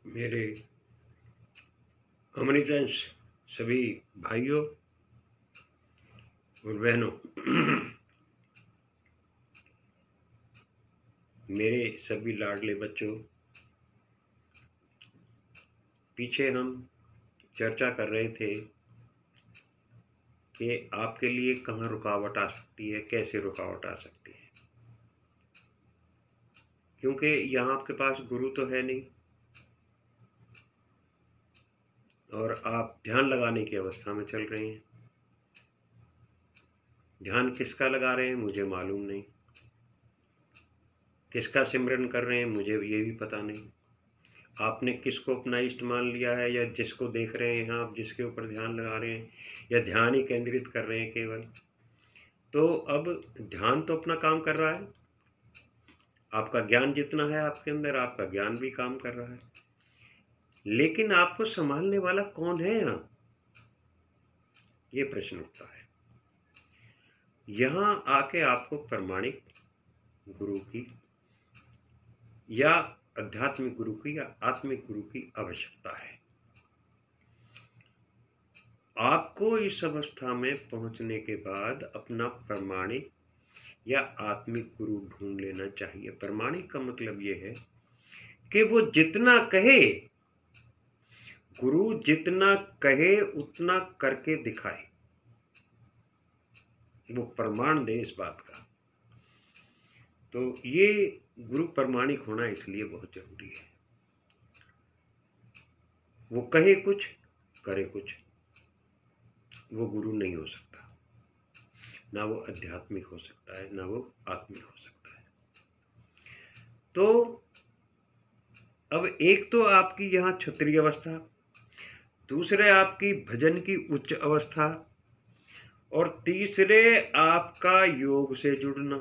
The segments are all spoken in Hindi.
मेरे अमृतंश सभी भाइयों और बहनों, मेरे सभी लाडले बच्चों, पीछे हम चर्चा कर रहे थे कि आपके लिए कहाँ रुकावट आ सकती है, कैसे रुकावट आ सकती है। क्योंकि यहाँ आपके पास गुरु तो है नहीं और आप ध्यान लगाने की अवस्था में चल रहे हैं। ध्यान किसका लगा रहे हैं मुझे मालूम नहीं, किसका सिमरन कर रहे हैं मुझे ये भी पता नहीं। आपने किसको अपना इष्ट मान लिया है, या जिसको देख रहे हैं आप, जिसके ऊपर ध्यान लगा रहे हैं, या ध्यान ही केंद्रित कर रहे हैं केवल। तो अब ध्यान तो अपना काम कर रहा है, आपका ज्ञान जितना है आपके अंदर, आपका ज्ञान भी काम कर रहा है, लेकिन आपको संभालने वाला कौन है यहाँ, ये प्रश्न उठता है। यहाँ आके आपको प्रमाणिक गुरु की या आध्यात्मिक गुरु की या आत्मिक गुरु की आवश्यकता है। आपको इस अवस्था में पहुंचने के बाद अपना प्रमाणिक या आत्मिक गुरु ढूंढ लेना चाहिए। प्रमाणिक का मतलब ये है कि वो जितना कहे, गुरु जितना कहे उतना करके दिखाए, वो प्रमाण दे इस बात का। तो ये गुरु प्रमाणिक होना इसलिए बहुत जरूरी है। वो कहे कुछ करे कुछ, वो गुरु नहीं हो सकता। ना वो आध्यात्मिक हो सकता है, ना वो आत्मिक हो सकता है। तो अब एक तो आपकी यहाँ क्षत्रिय अवस्था, दूसरे आपकी भजन की उच्च अवस्था, और तीसरे आपका योग से जुड़ना।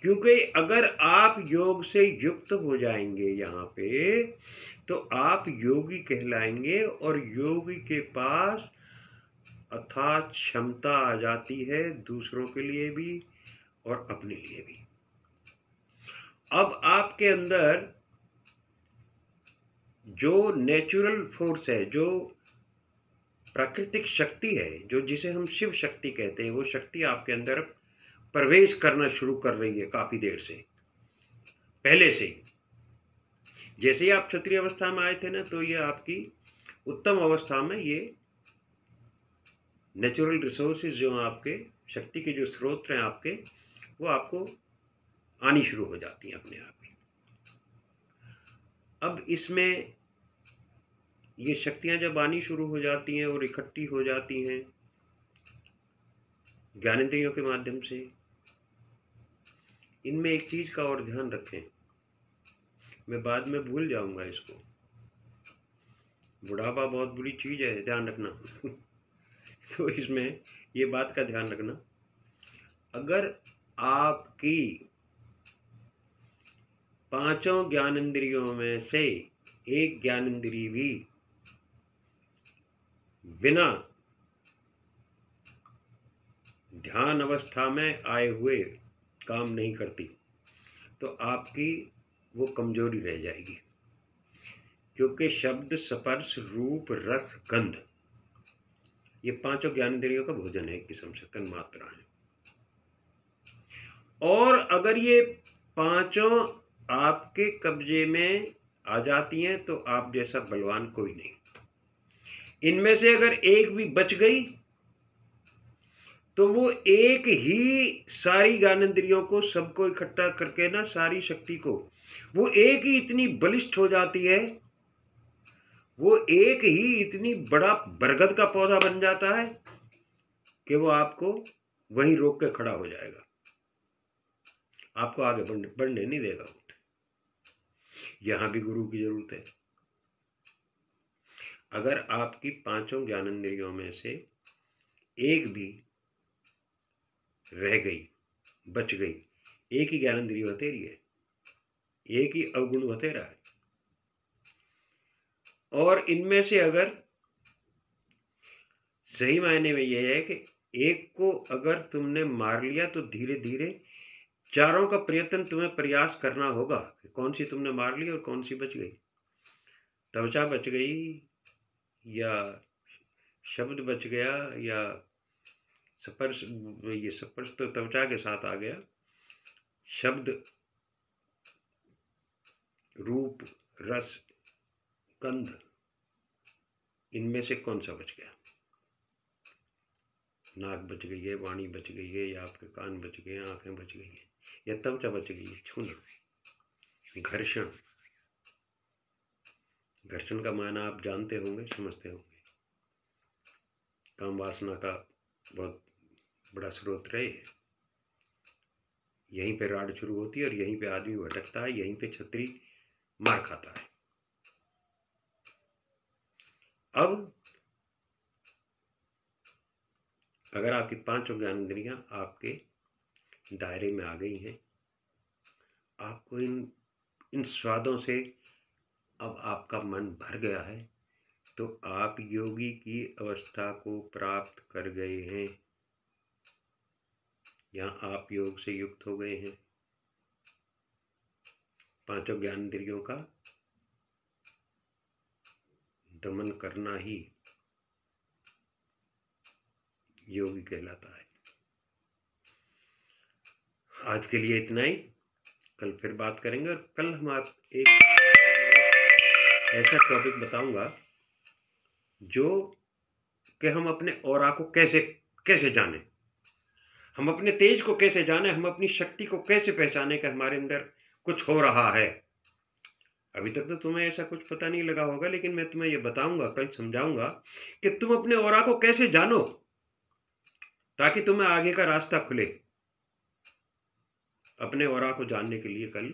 क्योंकि अगर आप योग से युक्त हो जाएंगे यहाँ पे, तो आप योगी कहलाएंगे, और योगी के पास अथात क्षमता आ जाती है दूसरों के लिए भी और अपने लिए भी। अब आपके अंदर जो नेचुरल फोर्स है, जो प्राकृतिक शक्ति है, जो जिसे हम शिव शक्ति कहते हैं, वो शक्ति आपके अंदर प्रवेश करना शुरू कर रही है काफी देर से, पहले से। जैसे ही आप क्षत्रिय अवस्था में आए थे ना, तो ये आपकी उत्तम अवस्था में ये नेचुरल रिसोर्सेज जो आपके शक्ति के जो स्रोत हैं आपके, वो आपको आनी शुरू हो जाती हैं अपने आप ही। अब इसमें ये शक्तियां जब आनी शुरू हो जाती हैं और इकट्ठी हो जाती हैं ज्ञानेंद्रियों के माध्यम से, इनमें एक चीज का और ध्यान रखें, मैं बाद में भूल जाऊंगा इसको। बुढ़ापा बहुत बुरी चीज है, ध्यान रखना। तो इसमें ये बात का ध्यान रखना, अगर आपकी पांचों ज्ञानेंद्रियों में से एक ज्ञानेंद्रिय भी बिना ध्यान अवस्था में आए हुए काम नहीं करती, तो आपकी वो कमजोरी रह जाएगी। क्योंकि शब्द, स्पर्श, रूप, रस, गंध, ये पांचों ज्ञानेंद्रियों का भोजन है, एक किस्म से तन्मात्रा है। और अगर ये पांचों आपके कब्जे में आ जाती हैं, तो आप जैसा बलवान कोई नहीं। इनमें से अगर एक भी बच गई, तो वो एक ही सारी ज्ञानेंद्रियों को, सबको इकट्ठा करके ना, सारी शक्ति को, वो एक ही इतनी बलिष्ठ हो जाती है, वो एक ही इतनी बड़ा बरगद का पौधा बन जाता है कि वो आपको वहीं रोक के खड़ा हो जाएगा, आपको आगे बढ़ने नहीं देगा। यहां भी गुरु की जरूरत है। अगर आपकी पांचों ज्ञानेंद्रियों में से एक भी रह गई, बच गई, एक ही ज्ञानेंद्रिय बतेरी है, एक ही अवगुण बतेरा है, और इनमें से अगर सही मायने में यह है कि एक को अगर तुमने मार लिया, तो धीरे धीरे चारों का प्रयत्न तुम्हें प्रयास करना होगा कि कौन सी तुमने मार ली और कौन सी बच गई। त्वचा बच गई, या शब्द बच गया, या स्पर्श। ये स्पर्श तो त्वचा के साथ आ गया। शब्द, रूप, रस, गंध, इनमें से कौन सा बच गया? नाक बच गई है, वाणी बच गई है, या आपके कान बच गए, आंखें बच गई है, या त्वचा बच गई है? छूना। घर्षण। घर्षण का मायना आप जानते होंगे, समझते होंगे। काम वासना का बहुत बड़ा स्रोत रहे है। यहीं पे राड शुरू होती है और यहीं पे आदमी भटकता है, यहीं पे छतरी मार खाता है। अब अगर आपकी पांचों ज्ञानेंद्रियां आपके दायरे में आ गई हैं, आपको इन स्वादों से अब आपका मन भर गया है, तो आप योगी की अवस्था को प्राप्त कर गए हैं। यहाँ आप योग से युक्त हो गए हैं। पांचों ज्ञानेंद्रियों का दमन करना ही योगी कहलाता है। आज के लिए इतना ही। कल फिर बात करेंगे, और कल हम आप एक ऐसा टॉपिक बताऊंगा जो कि हम अपने ऑरा को कैसे जाने, हम अपने तेज को कैसे जाने, हम अपनी शक्ति को कैसे पहचाने कि हमारे अंदर कुछ हो रहा है। अभी तक तो तुम्हें ऐसा कुछ पता नहीं लगा होगा, लेकिन मैं तुम्हें ये बताऊंगा, कल समझाऊंगा कि तुम अपने ऑरा को कैसे जानो, ताकि तुम्हें आगे का रास्ता खुले। अपने ऑरा को जानने के लिए कल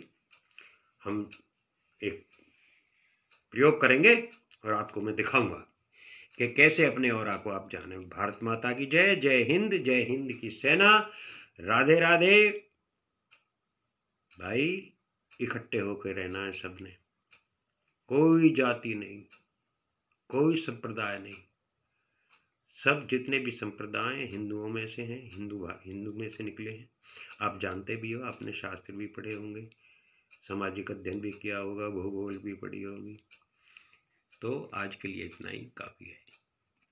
हम एक प्रयोग करेंगे और आपको मैं दिखाऊंगा कि कैसे अपने ऑरा को आप जाने। भारत माता की जय। जय हिंद की सेना। राधे राधे। भाई, इकट्ठे होकर रहना है सबने, कोई जाति नहीं, कोई संप्रदाय नहीं। सब जितने भी संप्रदाय हिंदुओं में से हैं, हिंदू में से निकले हैं। आप जानते भी हो, आपने शास्त्र भी पढ़े होंगे, सामाजिक अध्ययन भी किया होगा, भूगोल भी पढ़ी होगी। तो आज के लिए इतना ही काफ़ी है।